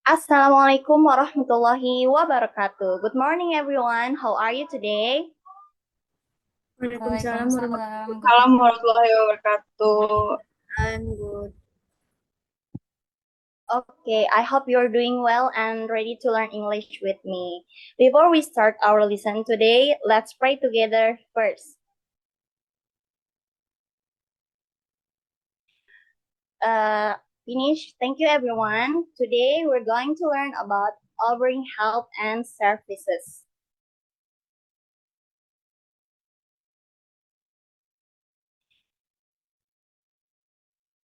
Assalamualaikum warahmatullahi wabarakatuh. Good morning, everyone. How are you today? Waalaikumsalam Waalaikumsalam, warahmatullahi Salam warahmatullahi wabarakatuh. wabarakatuh. Good. Okay, I hope you're doing well and ready to learn English with me. Before we start our lesson today, let's pray together first. Uh, Finish. Thank you, everyone. Today, we're going to learn about offering help and services.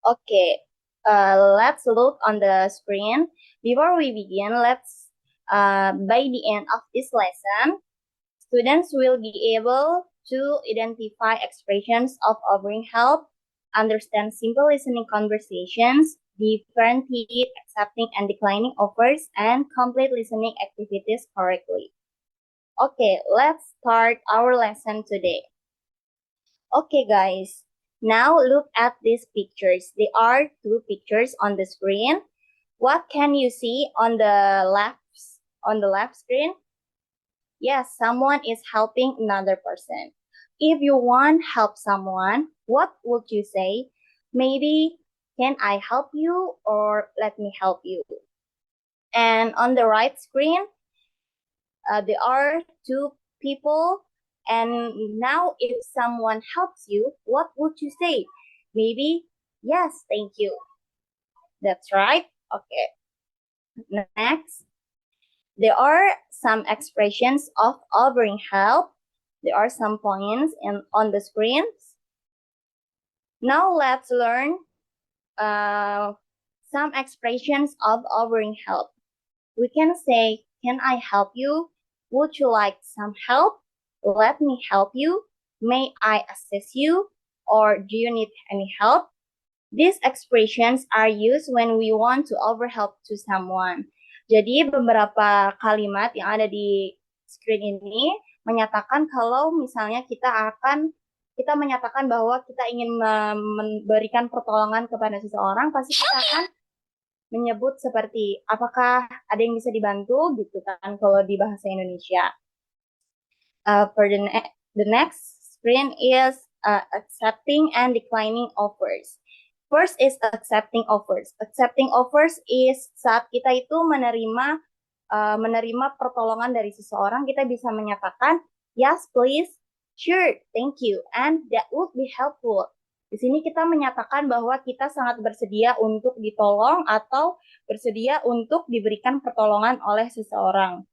Okay, let's look on the screen. Before we begin, by the end of this lesson, students will be able to identify expressions of offering help, understand simple listening conversations, differentiate accepting and declining offers, and complete listening activities correctly. Okay, let's start our lesson today. Okay, guys. Now look at these pictures. There are two pictures on the screen. What can you see on the left screen? Yes, someone is helping another person. If you want help someone, what would you say? Maybe, can I help you or let me help you? And on the right screen, there are two people. And now if someone helps you, what would you say? Maybe, yes, thank you. That's right. Okay. Next, there are some expressions of offering help. There are some points on the screens. Now let's learn some expressions of offering help. We can say, can I help you? Would you like some help? Let me help you. May I assist you? Or do you need any help? These expressions are used when we want to offer help to someone. Jadi beberapa kalimat yang ada di screen ini menyatakan kalau misalnya kita menyatakan bahwa kita ingin memberikan pertolongan kepada seseorang, pasti kita akan menyebut seperti apakah ada yang bisa dibantu gitu kan kalau di bahasa Indonesia. The next screen is accepting and declining offers. First is accepting offers. Accepting offers is saat kita itu menerima pertolongan dari seseorang, kita bisa menyatakan yes please, sure, thank you, and that would be helpful. Di sini kita menyatakan bahwa kita sangat bersedia untuk ditolong atau bersedia untuk diberikan pertolongan oleh seseorang.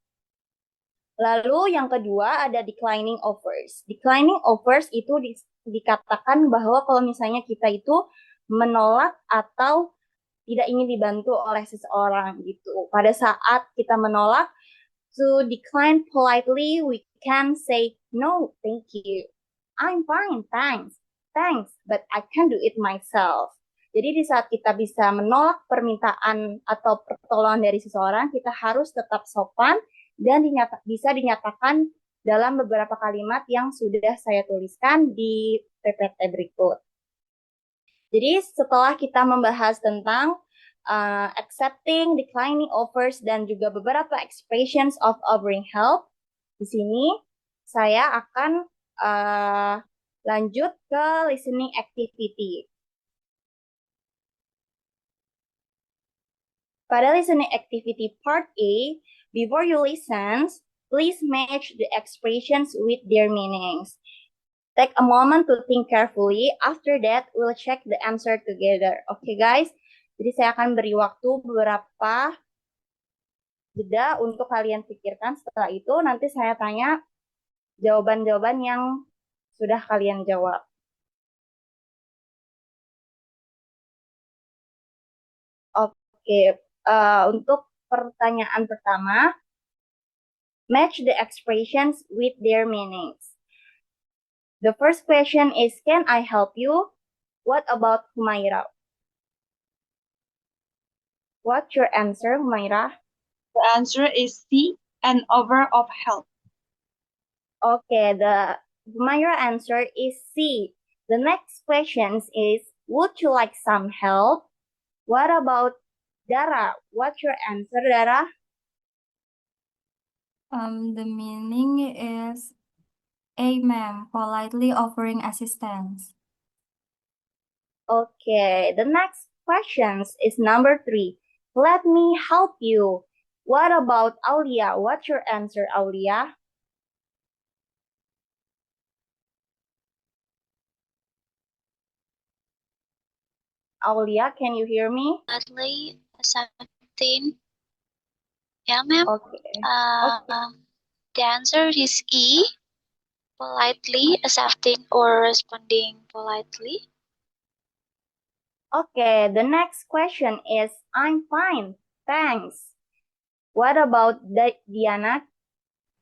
Lalu yang kedua ada declining offers. Declining offers itu dikatakan bahwa kalau misalnya kita itu menolak atau tidak ingin dibantu oleh seseorang gitu. Pada saat kita menolak, to decline politely, we can say, no, thank you. I'm fine, thanks. Thanks, but I can do it myself. Jadi di saat kita bisa menolak permintaan atau pertolongan dari seseorang, kita harus tetap sopan dan bisa dinyatakan dalam beberapa kalimat yang sudah saya tuliskan di PPT berikut. Jadi setelah kita membahas tentang accepting, declining offers, dan juga beberapa expressions of offering help, di sini saya akan lanjut ke listening activity. Pada listening activity part A, before you listen, please match the expressions with their meanings. Take a moment to think carefully. After that, we'll check the answer together. Okay, guys? Jadi saya akan beri waktu beberapa jeda untuk kalian pikirkan. Setelah itu, nanti saya tanya jawaban-jawaban yang sudah kalian jawab. Oke, untuk pertanyaan pertama, match the expressions with their meanings. The first question is, can I help you? What about Humaira? What's your answer, Humaira? The answer is C, an offer of help. Okay, the Humaira answer is C. The next question is, would you like some help? What about Dara, what's your answer, Dara? The meaning is A, ma'am, politely offering assistance. Okay, the next question is number 3. Let me help you. What about Aulia? What's your answer, Aulia? Aulia, can you hear me? Politely accepting. Yeah, ma'am. Okay. The answer is E. Politely accepting or responding politely. Okay, the next question is I'm fine, thanks. What about Diana?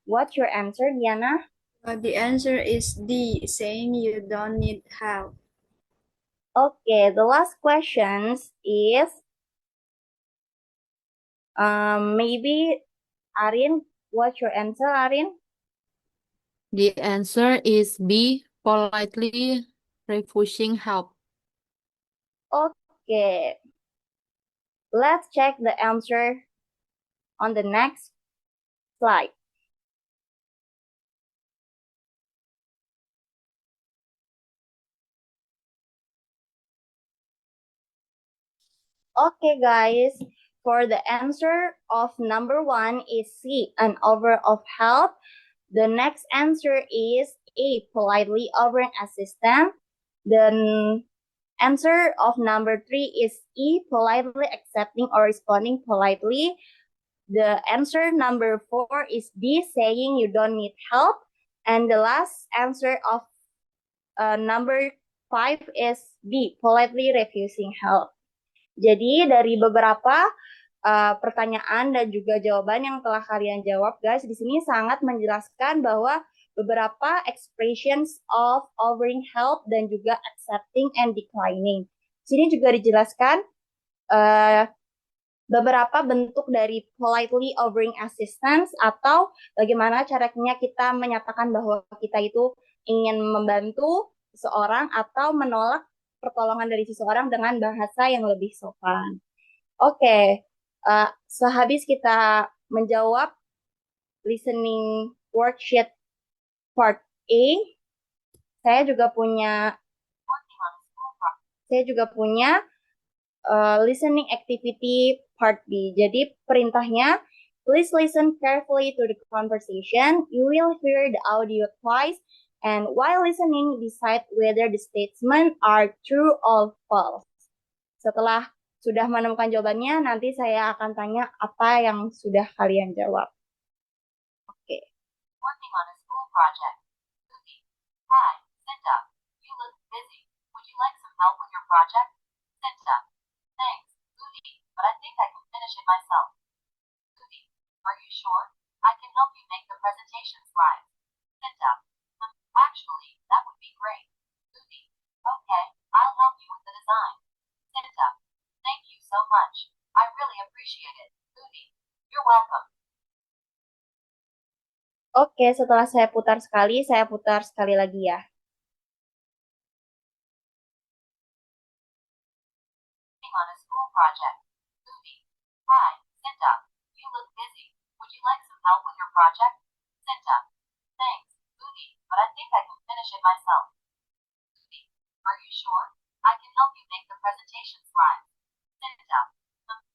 What's your answer, Diana? The answer is D, saying you don't need help. Okay, the last question is maybe Arin. What's your answer, Arin? The answer is B, politely refusing help. Okay, let's check the answer on the next slide. Okay, guys, for the answer of number 1 is C, an offer of help. The next answer is A, politely offering assistance. The answer of number 3 is E, politely accepting or responding politely. The answer number 4 is D, saying you don't need help. And the last answer of number 5 is B, politely refusing help. Jadi dari beberapa pertanyaan dan juga jawaban yang telah kalian jawab, guys, di sini sangat menjelaskan bahwa beberapa expressions of offering help dan juga accepting and declining. Di sini juga dijelaskan beberapa bentuk dari politely offering assistance atau bagaimana caranya kita menyatakan bahwa kita itu ingin membantu seseorang atau menolak pertolongan dari seseorang dengan bahasa yang lebih sopan. Oke, sehabis kita menjawab listening worksheet part A, saya juga punya listening activity part B. Jadi perintahnya, please listen carefully to the conversation. You will hear the audio twice, and while listening, decide whether the statements are true or false. Setelah sudah menemukan jawabannya, nanti saya akan tanya apa yang sudah kalian jawab. Oke. Working on a school project. Susie. Hi, Cinta. You look busy. Would you like some help with your project? Cinta. Thanks, Susie, but I think I can finish it myself. Susie. Are you sure? I can help you make the presentation slides. Cinta. Actually, that would be great. Susie. Okay, I'll help you with the design. Cinta. Thank you so much. I really appreciate it. Susie. You're welcome. Oke, setelah saya putar sekali lagi ya. On a school project. Susie. Hi, Cinta. You look busy. Would you like some help with your project? Cinta. Thanks, Susie, but I think I can finish it myself. Susie. Are you sure? I can help you make the presentation slides. Cinta.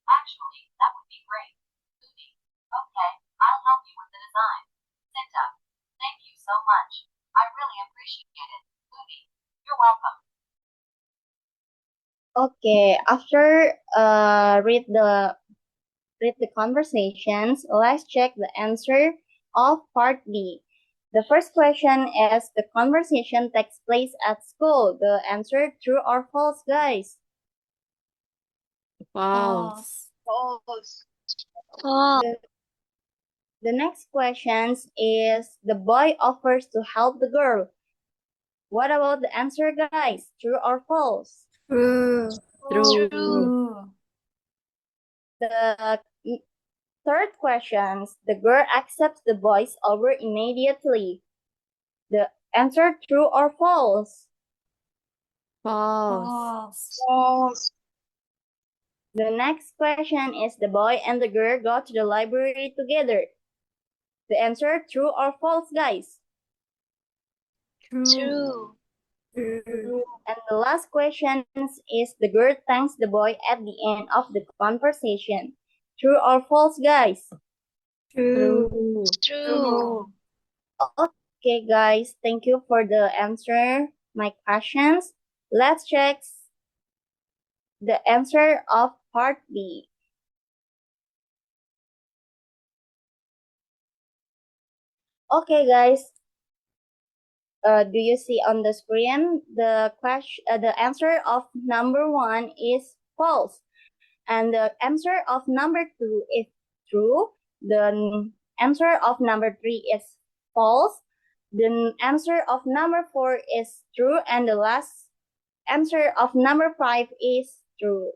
Actually, that would be great. Susie. Okay, I'll help you with the design. Cinta. Thank you so much. I really appreciate it. Susie. You're welcome. Okay, after read the conversations, let's check the answer of part B. The first question is the conversation takes place at school. The answer true or false, guys? False. False. False. The next question is the boy offers to help the girl. What about the answer, guys? True or false? True. True. The third question, the girl accepts the boy's offer immediately. The answer true or false? False. False. The next question is the boy and the girl go to the library together. The answer true or false, guys? True. True. And the last question is the girl thanks the boy at the end of the conversation. True or false, guys? True. True. Okay, guys, thank you for the answer my questions. Let's check the answer of part B. Okay, guys. Do you see on the screen the question? The answer of number 1 is false, and the answer of number 2 is true. The answer of number 3 is false. The answer of number 4 is true, and the last answer of number 5 is true.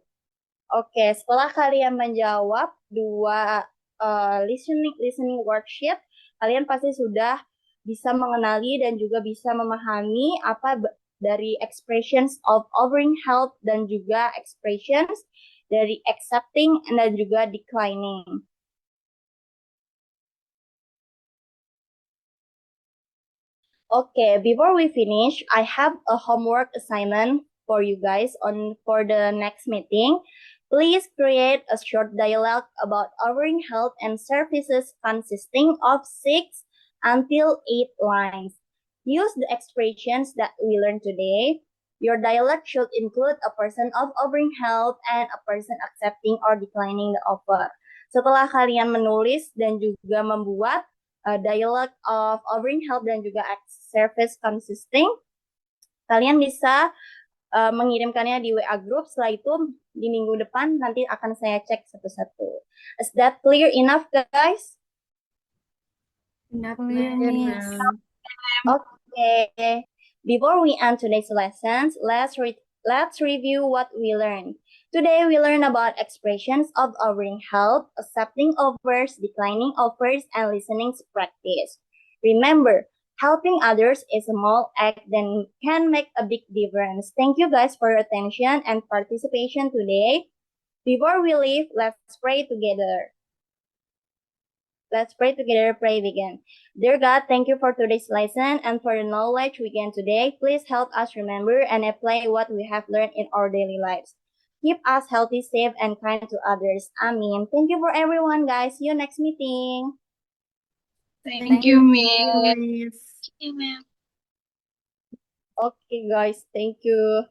Oke, setelah kalian menjawab dua listening worksheet, kalian pasti sudah bisa mengenali dan juga bisa memahami apa dari expressions of offering help dan juga expressions dari accepting dan juga declining. Okay, before we finish, I have a homework assignment for you guys for the next meeting. Please create a short dialogue about offering help and services consisting of 6 until 8 lines. Use the expressions that we learned today. Your dialogue should include a person of offering help and a person accepting or declining the offer. Setelah kalian menulis dan juga membuat dialogue of offering help dan juga service consisting, kalian bisa mengirimkannya di WA group. Setelah itu di minggu depan nanti akan saya cek satu-satu. Is that clear enough, guys? Enough, Clear, ma'am. Miss. Okay. Before we end today's lessons, let's review what we learned. Today we learned about expressions of offering help, accepting offers, declining offers, and listening practice. Remember, helping others is a small act that can make a big difference. Thank you guys for your attention and participation today. Before we leave, let's pray together. Let's pray together, pray begin. Dear God, thank you for today's lesson and for the knowledge we gained today. Please help us remember and apply what we have learned in our daily lives. Keep us healthy, safe, and kind to others. Amen. Thank you for everyone, guys. See you next meeting. Thank you, Miss. Miss. Thank you, ma'am. Okay, guys. Thank you.